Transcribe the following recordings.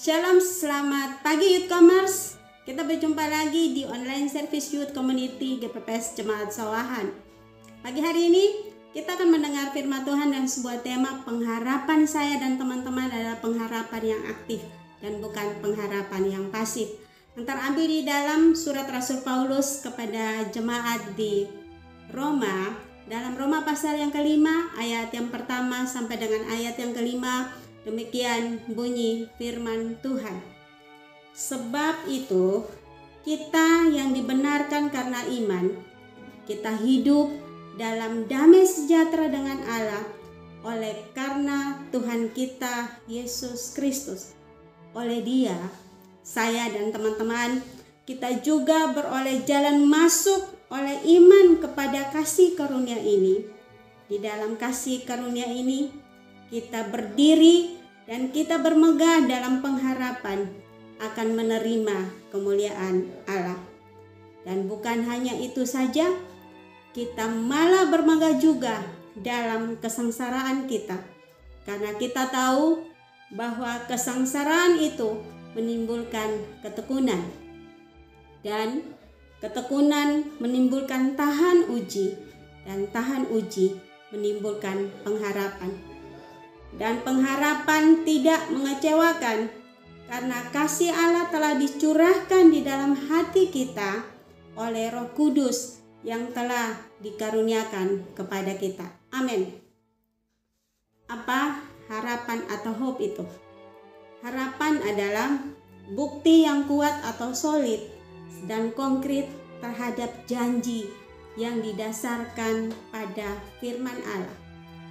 Shalom, selamat pagi Youth Commerce. Kita berjumpa lagi di online service Youth Community GPPS Jemaat Sawahan. Pagi hari ini kita akan mendengar firman Tuhan dan sebuah tema pengharapan saya dan teman-teman adalah pengharapan yang aktif dan bukan pengharapan yang pasif. Yang terambil di dalam surat Rasul Paulus kepada jemaat di Roma, dalam Roma pasal yang kelima, ayat yang pertama sampai dengan ayat yang kelima. Demikian bunyi firman Tuhan. Sebab itu, kita yang dibenarkan karena iman, kita hidup dalam damai sejahtera dengan Allah oleh karena Tuhan kita Yesus Kristus. Oleh Dia, saya dan teman-teman, kita juga beroleh jalan masuk oleh iman kepada kasih karunia ini. Di dalam kasih karunia ini, kita berdiri dan kita bermegah dalam pengharapan akan menerima kemuliaan Allah. Dan bukan hanya itu saja, kita malah bermegah juga dalam kesengsaraan kita. Karena kita tahu bahwa kesengsaraan itu menimbulkan ketekunan. Dan ketekunan menimbulkan tahan uji. Dan tahan uji menimbulkan pengharapan. Dan pengharapan tidak mengecewakan karena kasih Allah telah dicurahkan di dalam hati kita oleh Roh Kudus yang telah dikaruniakan kepada kita. Amin. Apa harapan atau hope itu? Harapan adalah bukti yang kuat atau solid dan konkret terhadap janji yang didasarkan pada firman Allah.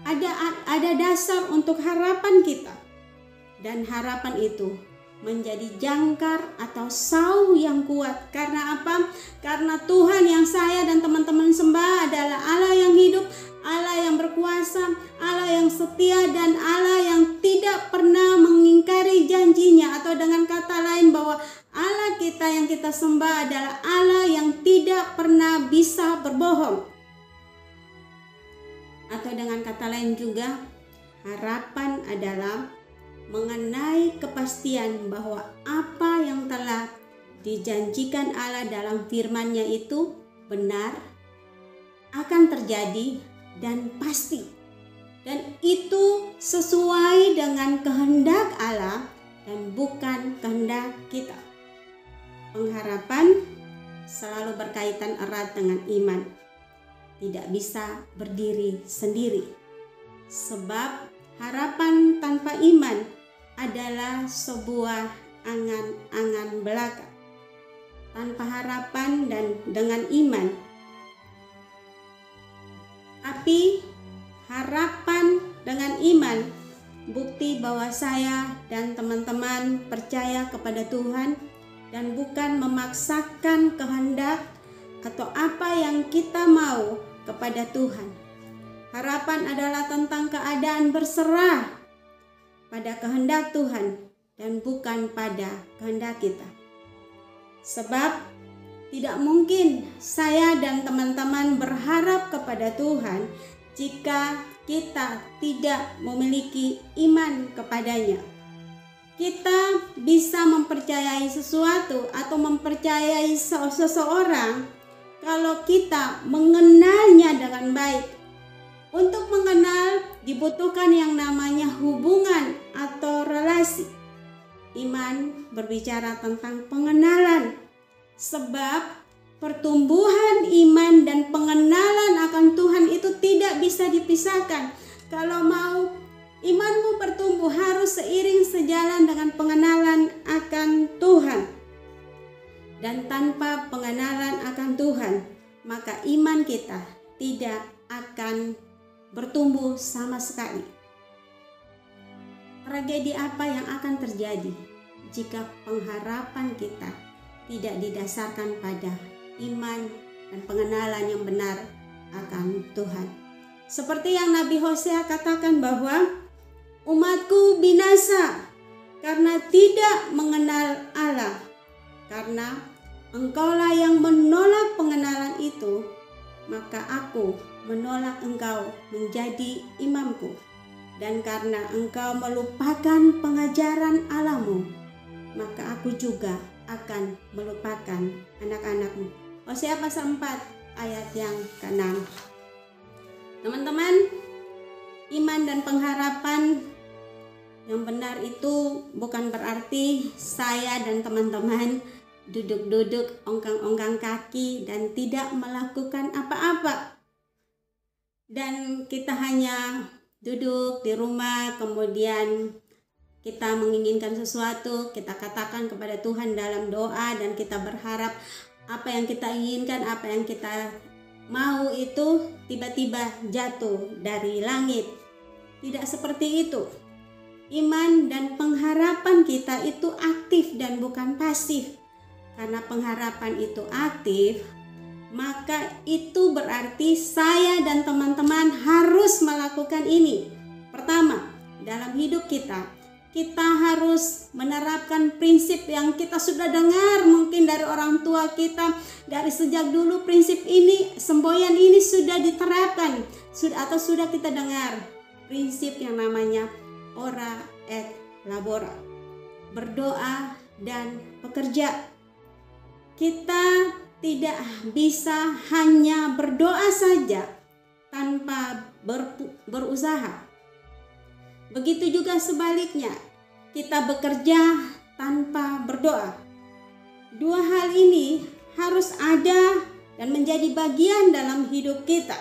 Ada dasar untuk harapan kita, dan harapan itu menjadi jangkar atau sauh yang kuat. Karena apa? Karena Tuhan yang saya dan teman-teman sembah adalah Allah yang hidup, Allah yang berkuasa, Allah yang setia, dan Allah yang tidak pernah mengingkari janjinya. Atau dengan kata lain bahwa Allah kita yang kita sembah adalah Allah yang tidak pernah bisa berbohong. Atau dengan kata lain juga, harapan adalah mengenai kepastian bahwa apa yang telah dijanjikan Allah dalam firman-Nya itu benar, akan terjadi dan pasti. Dan itu sesuai dengan kehendak Allah dan bukan kehendak kita. Pengharapan selalu berkaitan erat dengan iman. Tidak bisa berdiri sendiri. Sebab harapan tanpa iman adalah sebuah angan-angan belaka. Tanpa harapan dan dengan iman. Tapi harapan dengan iman, bukti bahwa saya dan teman-teman percaya kepada Tuhan dan bukan memaksakan kehendak atau apa yang kita mau kepada Tuhan. Harapan adalah tentang keadaan berserah pada kehendak Tuhan dan bukan pada kehendak kita. Sebab tidak mungkin saya dan teman-teman berharap kepada Tuhan jika kita tidak memiliki iman kepadanya. Kita bisa mempercayai sesuatu atau mempercayai seseorang kalau kita mengenalnya dengan baik. Untuk mengenal dibutuhkan yang namanya hubungan atau relasi. Iman berbicara tentang pengenalan. Sebab pertumbuhan iman dan pengenalan akan Tuhan itu tidak bisa dipisahkan. Kalau mau imanmu bertumbuh harus seiring sejalan dengan pengenalan akan Tuhan. Dan tanpa pengenalan akan Tuhan, maka iman kita tidak akan bertumbuh sama sekali. Tragedi apa yang akan terjadi jika pengharapan kita tidak didasarkan pada iman dan pengenalan yang benar akan Tuhan? Seperti yang Nabi Hosea katakan bahwa umatku binasa karena tidak mengenal Allah. Karena engkaulah yang menolak pengenalan itu, maka aku menolak engkau menjadi imamku. Dan karena engkau melupakan pengajaran Allahmu, maka aku juga akan melupakan anak-anakmu. Hosea pasal 4 ayat yang ke-6. Teman-teman, iman dan pengharapan yang benar itu bukan berarti saya dan teman-teman duduk-duduk, ongkang-ongkang kaki dan tidak melakukan apa-apa. Dan kita hanya duduk di rumah, kemudian kita menginginkan sesuatu, kita katakan kepada Tuhan dalam doa, dan kita berharap apa yang kita inginkan, apa yang kita mau itu tiba-tiba jatuh dari langit. Tidak seperti itu. Iman dan pengharapan kita itu aktif dan bukan pasif. Karena pengharapan itu aktif, maka itu berarti saya dan teman-teman harus melakukan ini. Pertama, dalam hidup kita harus menerapkan prinsip yang kita sudah dengar mungkin dari orang tua kita. Dari sejak dulu prinsip ini, semboyan ini sudah diterapkan, atau sudah kita dengar. Prinsip yang namanya ora et labora, berdoa dan bekerja. Kita tidak bisa hanya berdoa saja tanpa berusaha. Begitu juga sebaliknya, kita bekerja tanpa berdoa. Dua hal ini harus ada dan menjadi bagian dalam hidup kita.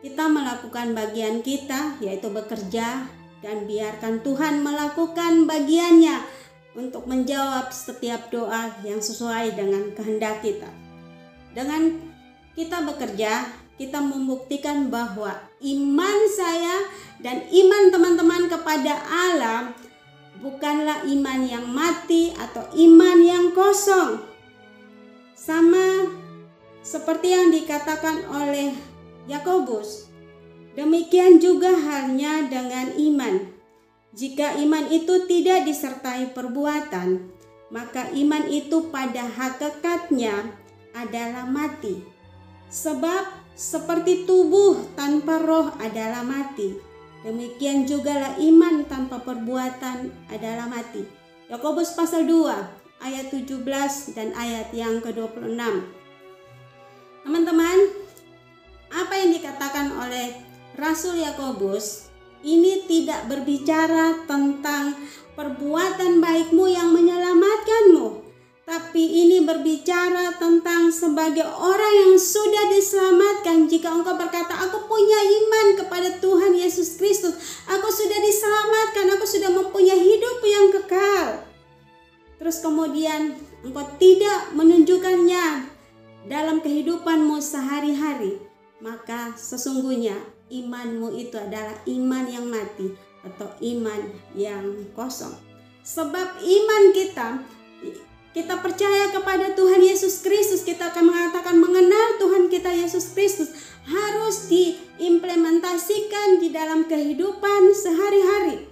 Kita melakukan bagian kita, yaitu bekerja, dan biarkan Tuhan melakukan bagiannya untuk menjawab setiap doa yang sesuai dengan kehendak kita. Dengan kita bekerja, kita membuktikan bahwa iman saya dan iman teman-teman kepada Allah bukanlah iman yang mati atau iman yang kosong. Sama seperti yang dikatakan oleh Yakobus, demikian juga halnya dengan iman. Jika iman itu tidak disertai perbuatan, maka iman itu pada hakikatnya adalah mati. Sebab seperti tubuh tanpa roh adalah mati, demikian jugalah iman tanpa perbuatan adalah mati. Yakobus pasal 2 ayat 17 dan ayat yang ke-26. Teman-teman, apa yang dikatakan oleh Rasul Yakobus ini tidak berbicara tentang perbuatan baikmu yang menyelamatkanmu, tapi ini berbicara tentang sebagai orang yang sudah diselamatkan. Jika engkau berkata, aku punya iman kepada Tuhan Yesus Kristus, aku sudah diselamatkan, aku sudah mempunyai hidup yang kekal, terus kemudian engkau tidak menunjukkannya dalam kehidupanmu sehari-hari, maka sesungguhnya imanmu itu adalah iman yang mati atau iman yang kosong. Sebab iman kita percaya kepada Tuhan Yesus Kristus, kita akan mengatakan mengenal Tuhan kita Yesus Kristus, harus diimplementasikan di dalam kehidupan sehari-hari.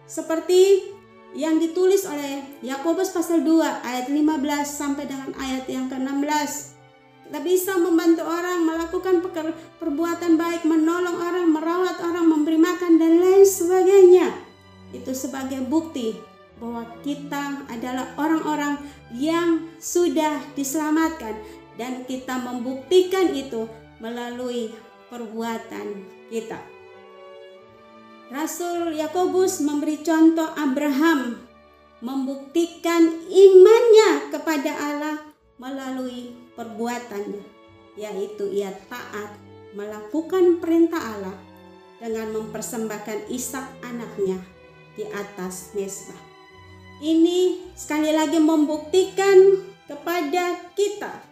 Seperti yang ditulis oleh Yakobus pasal 2 ayat 15 sampai dengan ayat yang ke-16. Kita bisa membantu orang, melakukan perbuatan baik, menolong orang, merawat orang, memberi makan, dan lain sebagainya. Itu sebagai bukti bahwa kita adalah orang-orang yang sudah diselamatkan, dan kita membuktikan itu melalui perbuatan kita. Rasul Yakobus memberi contoh Abraham membuktikan imannya kepada Allah melalui perbuatannya, yaitu ia taat melakukan perintah Allah dengan mempersembahkan Ishak anaknya di atas mezbah. Ini sekali lagi membuktikan kepada kita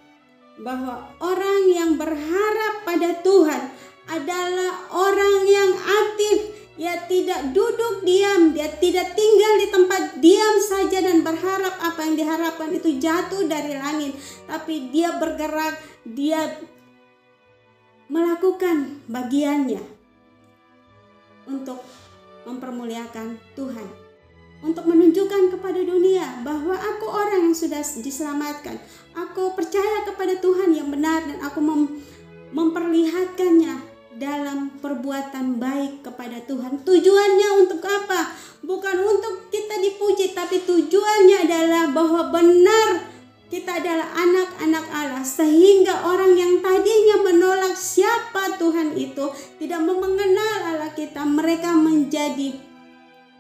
bahwa orang yang berharap pada Tuhan adalah orang yang aktif. Dia tidak duduk diam, dia tidak tinggal di tempat diam saja dan berharap apa yang diharapkan itu jatuh dari langit, tapi dia bergerak, dia melakukan bagiannya untuk mempermuliakan Tuhan, untuk menunjukkan kepada dunia bahwa aku orang yang sudah diselamatkan, aku percaya kepada Tuhan yang benar, dan aku memperlihatkannya dalam perbuatan baik kepada Tuhan. Tujuannya untuk apa? Bukan untuk kita dipuji, tapi tujuannya adalah bahwa benar kita adalah anak-anak Allah, sehingga orang yang tadinya menolak siapa Tuhan itu, tidak mengenal Allah kita, mereka menjadi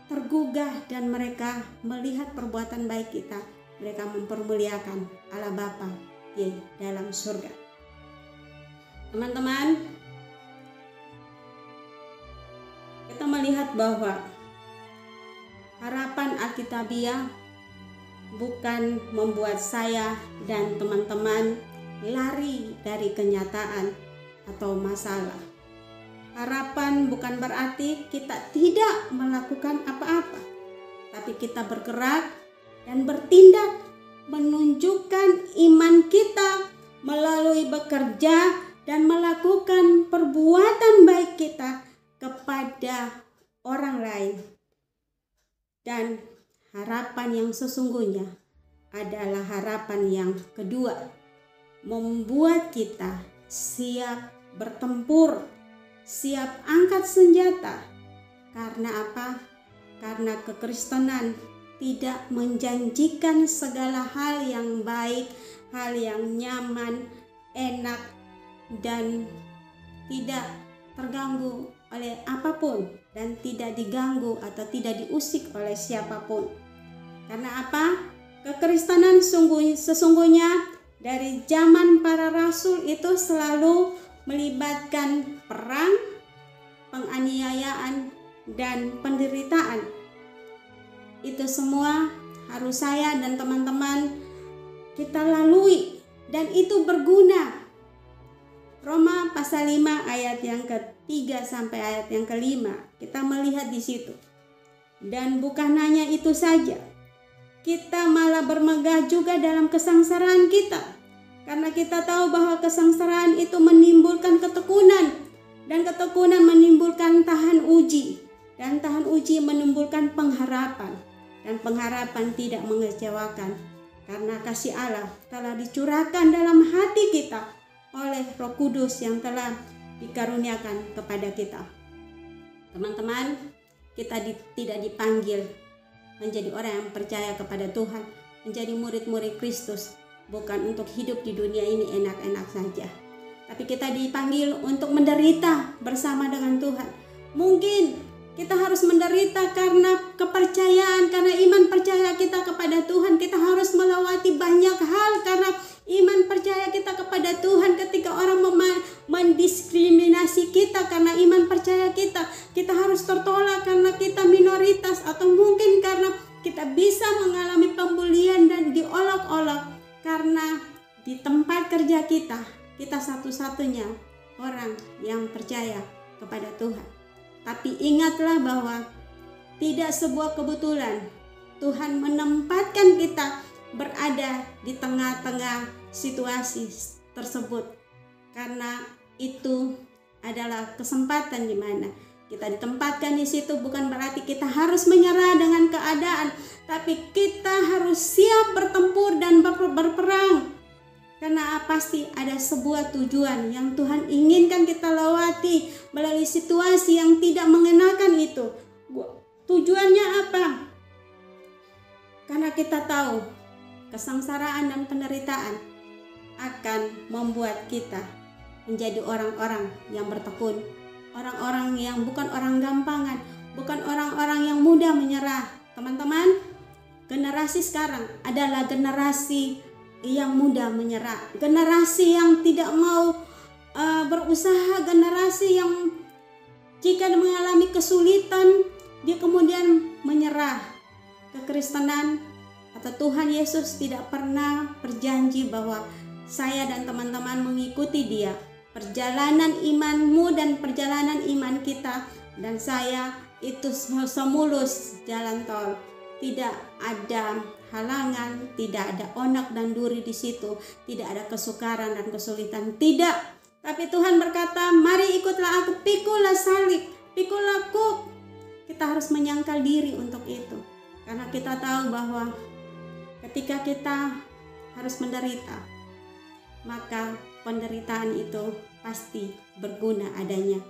tergugah dan mereka melihat perbuatan baik kita. Mereka mempermuliakan Allah Bapa di dalam surga. Teman-teman, kita melihat bahwa harapan Alkitabiah bukan membuat saya dan teman-teman lari dari kenyataan atau masalah. Harapan bukan berarti kita tidak melakukan apa-apa, tapi kita bergerak dan bertindak menunjukkan iman kita melalui bekerja dan melakukan perbuatan baik kita kepada orang lain. Dan harapan yang sesungguhnya adalah harapan yang kedua, membuat kita siap bertempur, siap angkat senjata. Karena apa? Karena kekristenan tidak menjanjikan segala hal yang baik, hal yang nyaman, enak, dan tidak terganggu oleh apapun, dan tidak diganggu atau tidak diusik oleh siapapun. Karena apa? Kekristenan sesungguhnya dari zaman para rasul itu selalu melibatkan perang, penganiayaan, dan penderitaan. Itu semua harus saya dan teman-teman kita lalui, dan itu berguna. Roma pasal 5 ayat yang ke-3 sampai ayat yang ke-5, kita melihat di situ. Dan bukan hanya itu saja, kita malah bermegah juga dalam kesengsaraan kita, karena kita tahu bahwa kesengsaraan itu menimbulkan ketekunan, dan ketekunan menimbulkan tahan uji, dan tahan uji menimbulkan pengharapan, dan pengharapan tidak mengecewakan, karena kasih Allah telah dicurahkan dalam hati kita oleh Roh Kudus yang telah dikaruniakan kepada kita. Teman-teman, kita tidak dipanggil menjadi orang yang percaya kepada Tuhan, menjadi murid-murid Kristus, bukan untuk hidup di dunia ini enak-enak saja, tapi kita dipanggil untuk menderita bersama dengan Tuhan. Mungkin kita harus menderita karena kepercayaan, karena iman percaya kita kepada Tuhan. Kita harus melewati banyak hal karena iman percaya kita kepada Tuhan. Ketika orang mendiskriminasi kita karena iman percaya kita, kita harus tertolak karena kita minoritas, atau mungkin karena kita bisa mengalami pembulian dan diolok-olok karena di tempat kerja kita satu-satunya orang yang percaya kepada Tuhan. Tapi ingatlah bahwa tidak sebuah kebetulan Tuhan menempatkan kita berada di tengah-tengah situasi tersebut, karena itu adalah kesempatan di mana kita ditempatkan di situ. Bukan berarti kita harus menyerah dengan keadaan, tapi kita harus siap bertempur dan berperang, karena pasti ada sebuah tujuan yang Tuhan inginkan kita lewati melalui situasi yang tidak mengenakan itu. Tujuannya apa? Karena kita tahu kesengsaraan dan penderitaan akan membuat kita menjadi orang-orang yang bertekun, orang-orang yang bukan orang gampangan, bukan orang-orang yang mudah menyerah. Teman-teman, generasi sekarang adalah generasi yang mudah menyerah, generasi yang tidak mau berusaha, generasi yang jika mengalami kesulitan dia kemudian menyerah. Kekristenan atau Tuhan Yesus tidak pernah berjanji bahwa saya dan teman-teman mengikuti Dia. Perjalanan imanmu dan perjalanan iman kita dan saya itu semulus jalan tol. Tidak ada halangan, tidak ada onak dan duri di situ, tidak ada kesukaran dan kesulitan, tidak. Tapi Tuhan berkata, mari ikutlah aku, pikulah salib, pikulah kuk. Kita harus menyangkal diri untuk itu, karena kita tahu bahwa ketika kita harus menderita, maka penderitaan itu pasti berguna adanya.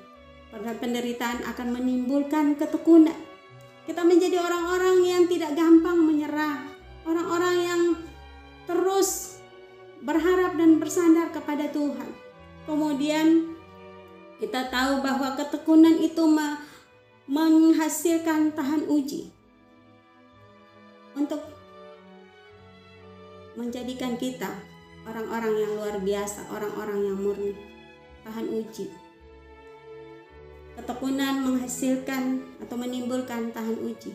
Penderitaan akan menimbulkan ketekunan. Kita menjadi orang-orang yang tidak gampang menyerah, orang-orang yang terus berharap dan bersandar kepada Tuhan. Kemudian kita tahu bahwa ketekunan itu menghasilkan tahan uji untuk menjadikan kita orang-orang yang luar biasa, orang-orang yang murni. Tahan uji. Ketekunan menghasilkan atau menimbulkan tahan uji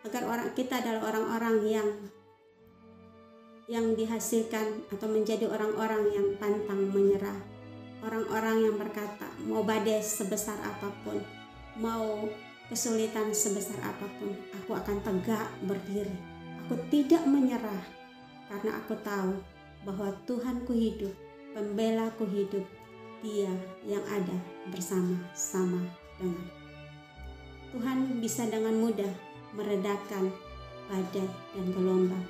agar kita adalah orang-orang yang dihasilkan atau menjadi orang-orang yang pantang menyerah, orang-orang yang berkata, mau badai sebesar apapun, mau kesulitan sebesar apapun, aku akan tegak berdiri, aku tidak menyerah, karena aku tahu bahwa Tuhanku hidup, pembelaku hidup, Dia yang ada bersama-sama dengan. Tuhan bisa dengan mudah meredakan badai dan gelombang,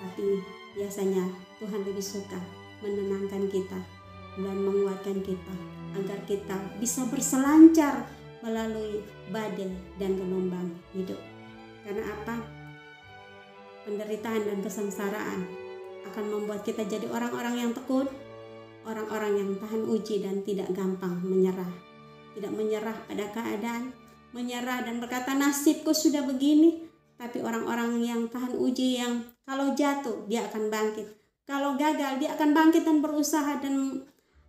tapi biasanya Tuhan lebih suka menenangkan kita dan menguatkan kita agar kita bisa berselancar melalui badai dan gelombang hidup. Karena apa? Penderitaan dan kesengsaraan akan membuat kita jadi orang-orang yang tekun, orang-orang yang tahan uji dan tidak gampang menyerah. Tidak menyerah pada keadaan, menyerah dan berkata nasibku sudah begini. Tapi orang-orang yang tahan uji, yang kalau jatuh dia akan bangkit, kalau gagal dia akan bangkit dan berusaha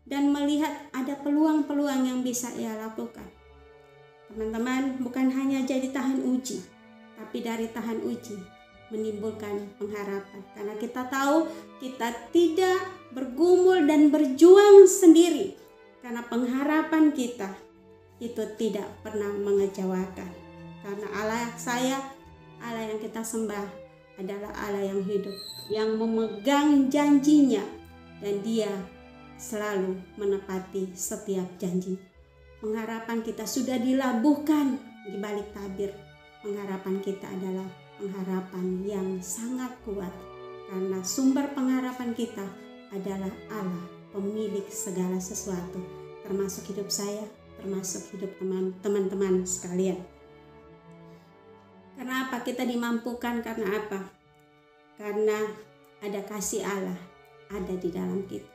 dan melihat ada peluang-peluang yang bisa ia lakukan. Teman-teman, bukan hanya jadi tahan uji, tapi dari tahan uji menimbulkan pengharapan. Karena kita tahu kita tidak bergumul dan berjuang sendiri, karena pengharapan kita itu tidak pernah mengecewakan. Karena Allah yang kita sembah adalah Allah yang hidup, yang memegang janjinya, dan Dia selalu menepati setiap janji. Pengharapan kita sudah dilabuhkan di balik tabir. Pengharapan kita adalah pengharapan yang sangat kuat, karena sumber pengharapan kita adalah Allah, pemilik segala sesuatu, termasuk hidup saya, termasuk hidup teman-teman sekalian. Karena apa kita dimampukan? Karena apa? Karena ada kasih Allah ada di dalam kita,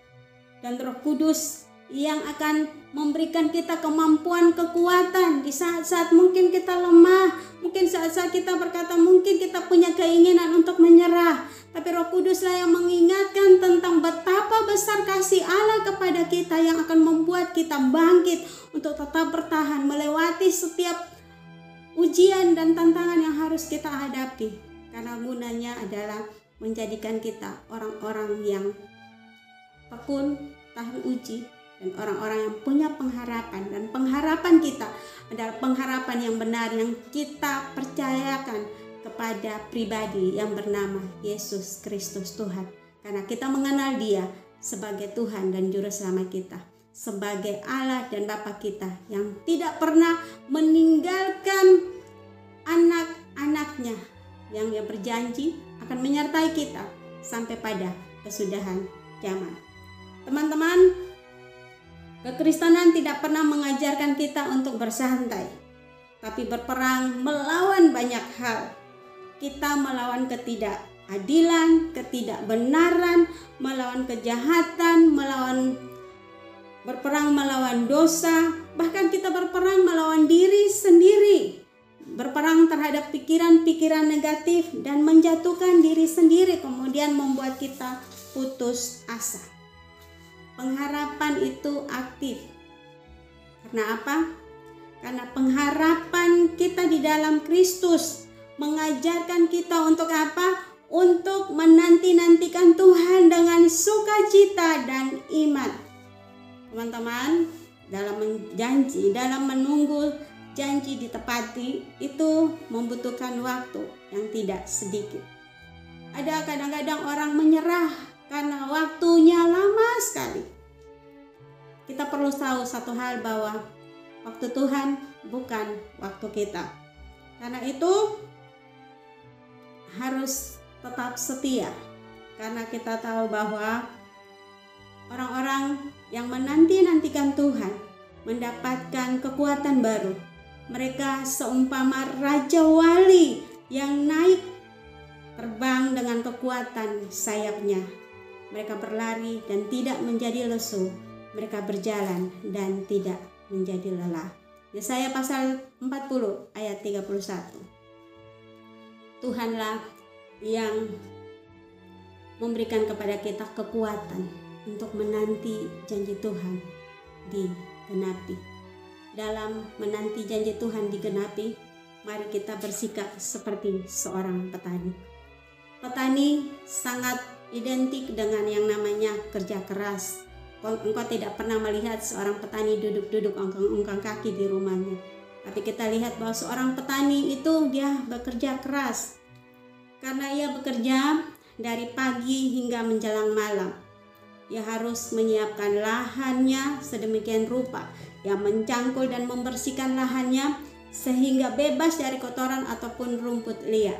dan Roh Kudus yang akan memberikan kita kemampuan, kekuatan di saat-saat mungkin kita lemah, mungkin saat-saat kita berkata mungkin kita punya keinginan untuk menyerah, tapi Roh Kuduslah yang mengingatkan tentang betapa besar kasih Allah kepada kita, yang akan membuat kita bangkit untuk tetap bertahan melewati setiap ujian dan tantangan yang harus kita hadapi. Karena gunanya adalah menjadikan kita orang-orang yang tekun, tahan uji, dan orang-orang yang punya pengharapan. Dan pengharapan kita adalah pengharapan yang benar, yang kita percayakan kepada pribadi yang bernama Yesus Kristus Tuhan. Karena kita mengenal Dia sebagai Tuhan dan Juru Selamat kita, sebagai Allah dan Bapa kita yang tidak pernah meninggalkan anak-anaknya, yang Dia berjanji akan menyertai kita sampai pada kesudahan zaman. Teman-teman, kekristenan tidak pernah mengajarkan kita untuk bersantai, tapi berperang melawan banyak hal. Kita melawan ketidakadilan, ketidakbenaran, melawan kejahatan, berperang melawan dosa, bahkan kita berperang melawan diri sendiri, berperang terhadap pikiran-pikiran negatif dan menjatuhkan diri sendiri, kemudian membuat kita putus asa. Pengharapan itu aktif. Karena apa? Karena pengharapan kita di dalam Kristus mengajarkan kita untuk apa? Untuk menanti-nantikan Tuhan dengan sukacita dan iman. Teman-teman, dalam menunggu janji ditepati itu membutuhkan waktu yang tidak sedikit. Ada kadang-kadang orang menyerah karena waktunya lama sekali. Kita perlu tahu satu hal, bahwa waktu Tuhan bukan waktu kita. Karena itu harus tetap setia, karena kita tahu bahwa orang-orang yang menanti-nantikan Tuhan mendapatkan kekuatan baru. Mereka seumpama Raja Wali yang naik terbang dengan kekuatan sayapnya. Mereka berlari dan tidak menjadi lesu. Mereka berjalan dan tidak menjadi lelah. Yesaya pasal 40 ayat 31. Tuhanlah yang memberikan kepada kita kekuatan untuk menanti janji Tuhan digenapi. Dalam menanti janji Tuhan digenapi, mari kita bersikap seperti seorang petani. Petani sangat identik dengan yang namanya kerja keras. Engkau tidak pernah melihat seorang petani duduk-duduk ongkang-ongkang kaki di rumahnya. Tapi kita lihat bahwa seorang petani itu dia bekerja keras. Karena ia bekerja dari pagi hingga menjelang malam. Ia harus menyiapkan lahannya sedemikian rupa yang mencangkul dan membersihkan lahannya sehingga bebas dari kotoran ataupun rumput liar,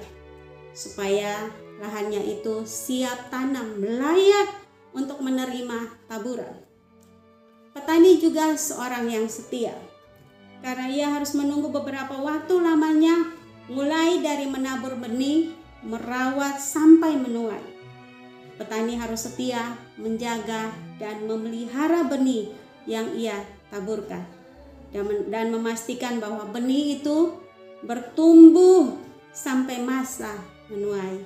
supaya lahannya itu siap tanam, layak untuk menerima taburan. Petani juga seorang yang setia, karena ia harus menunggu beberapa waktu lamanya, mulai dari menabur benih, merawat sampai menuai. Petani harus setia menjaga dan memelihara benih yang ia taburkan dan memastikan bahwa benih itu bertumbuh sampai masa menuai.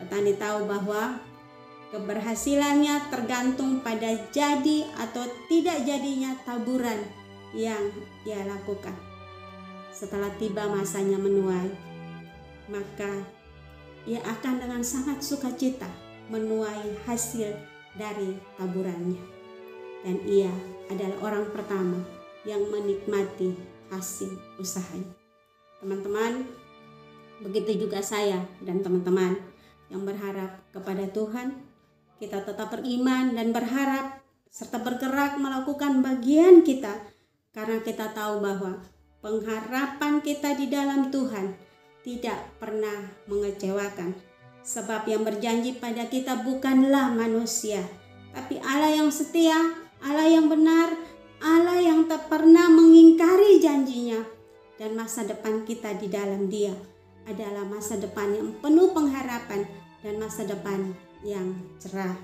Petani tahu bahwa keberhasilannya tergantung pada jadi atau tidak jadinya taburan yang ia lakukan. Setelah tiba masanya menuai, maka ia akan dengan sangat sukacita menuai hasil dari taburannya. Dan ia adalah orang pertama yang menikmati hasil usahanya. Teman-teman, begitu juga saya dan teman-teman yang berharap kepada Tuhan. Kita tetap beriman dan berharap serta bergerak melakukan bagian kita, karena kita tahu bahwa pengharapan kita di dalam Tuhan tidak pernah mengecewakan. Sebab yang berjanji pada kita bukanlah manusia, tapi Allah yang setia, Allah yang benar, Allah yang tak pernah mengingkari janjinya. Dan masa depan kita di dalam Dia adalah masa depan yang penuh pengharapan dan masa depan yang cerah.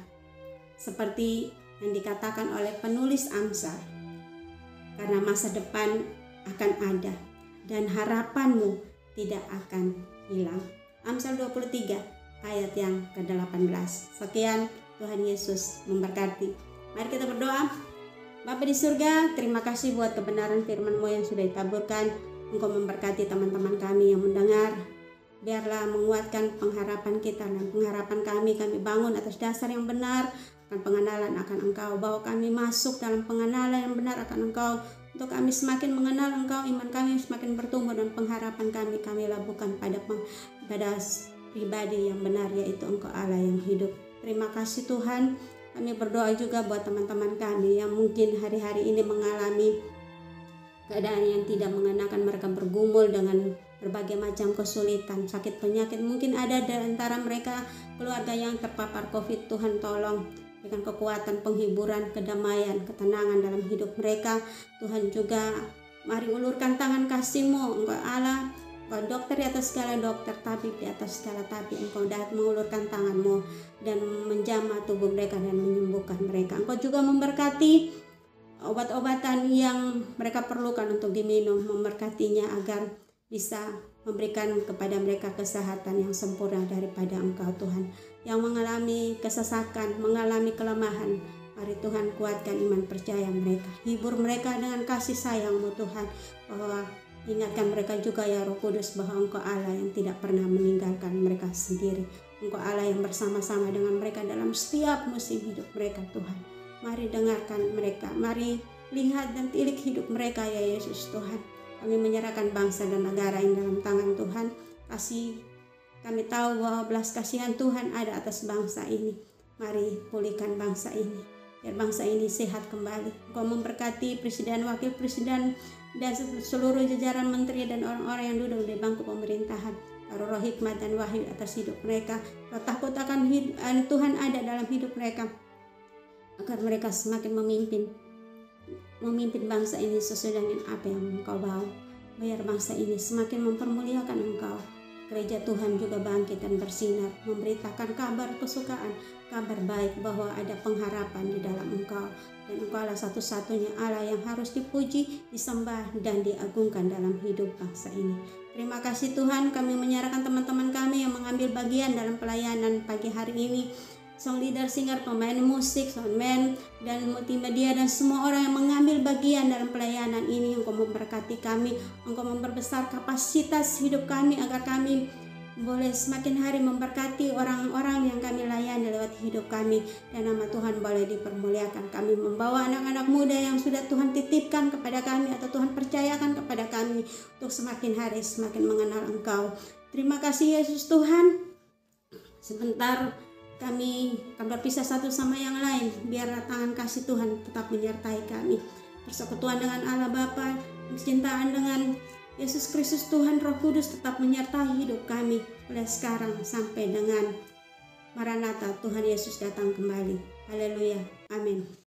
Seperti yang dikatakan oleh penulis Amsal, karena masa depan akan ada dan harapanmu tidak akan hilang. Amsal 23 ayat yang ke-18. Sekian, Tuhan Yesus memberkati. Mari kita berdoa. Bapa di surga, terima kasih buat kebenaran firman-Mu yang sudah ditaburkan. Engkau memberkati teman-teman kami yang mendengar. Biarlah menguatkan pengharapan kita dan pengharapan kami bangun atas dasar yang benar, akan pengenalan akan Engkau, bahwa kami masuk dalam pengenalan yang benar akan Engkau. Untuk kami semakin mengenal Engkau, iman kami semakin bertumbuh, dan pengharapan kami labuhkan pada pribadi yang benar, yaitu Engkau Allah yang hidup. Terima kasih Tuhan. Kami berdoa juga buat teman-teman kami yang mungkin hari-hari ini mengalami keadaan yang tidak mengenakan, mereka bergumul dengan berbagai macam kesulitan, sakit penyakit. Mungkin ada di antara mereka keluarga yang terpapar COVID. Tuhan tolong berikan kekuatan, penghiburan, kedamaian, ketenangan dalam hidup mereka. Tuhan juga mari ulurkan tangan kasih-Mu, Engkau Allah, Engkau dokter di atas segala dokter, tabib di atas segala tabib. Engkau dapat mengulurkan tangan-Mu dan menjamah tubuh mereka dan menyembuhkan mereka. Engkau juga memberkati obat-obatan yang mereka perlukan untuk diminum, memberkatinya agar bisa memberikan kepada mereka kesehatan yang sempurna daripada Engkau Tuhan. Yang mengalami kesesakan, mengalami kelemahan, mari Tuhan kuatkan iman percaya mereka, hibur mereka dengan kasih sayang-Mu Tuhan, bahwa ingatkan mereka juga ya Roh Kudus bahwa Engkau Allah yang tidak pernah meninggalkan mereka sendiri. Engkau Allah yang bersama-sama dengan mereka dalam setiap musim hidup mereka Tuhan. Mari dengarkan mereka, mari lihat dan tilik hidup mereka ya Yesus Tuhan. Kami menyerahkan bangsa dan negara ini dalam tangan Tuhan. Kami tahu bahwa belas kasihan Tuhan ada atas bangsa ini. Mari pulihkan bangsa ini, biar bangsa ini sehat kembali. Engkau memberkati presiden, wakil presiden, dan seluruh jajaran menteri dan orang-orang yang duduk di bangku pemerintahan. Taruh roh hikmat dan wahyu atas hidup mereka. Roh takut akan Tuhan ada dalam hidup mereka. agar mereka semakin memimpin bangsa ini sesuai dengan apa yang Engkau bawa. Biar bangsa ini semakin mempermuliakan Engkau. Gereja Tuhan juga bangkit dan bersinar, memberitakan kabar kesukaan, kabar baik bahwa ada pengharapan di dalam Engkau. Dan Engkau adalah satu-satunya Allah yang harus dipuji, disembah, dan diagungkan dalam hidup bangsa ini. Terima kasih Tuhan, kami menyerahkan teman-teman kami yang mengambil bagian dalam pelayanan pagi hari ini. Song leader, singer, pemain musik, soundman, dan multimedia, dan semua orang yang mengambil bagian dalam pelayanan ini. Engkau memberkati kami, Engkau memperbesar kapasitas hidup kami agar kami boleh semakin hari memberkati orang-orang yang kami layani lewat hidup kami, dan nama Tuhan boleh dipermuliakan. Kami membawa anak-anak muda yang sudah Tuhan titipkan kepada kami atau Tuhan percayakan kepada kami untuk semakin hari semakin mengenal Engkau. Terima kasih Yesus Tuhan. Sebentar kami akan berpisah satu sama yang lain, biarlah tangan kasih Tuhan tetap menyertai kami. Persekutuan dengan Allah Bapa, kecintaan dengan Yesus Kristus Tuhan Roh Kudus tetap menyertai hidup kami mulai sekarang sampai dengan Maranatha, Tuhan Yesus datang kembali. Haleluya, amin.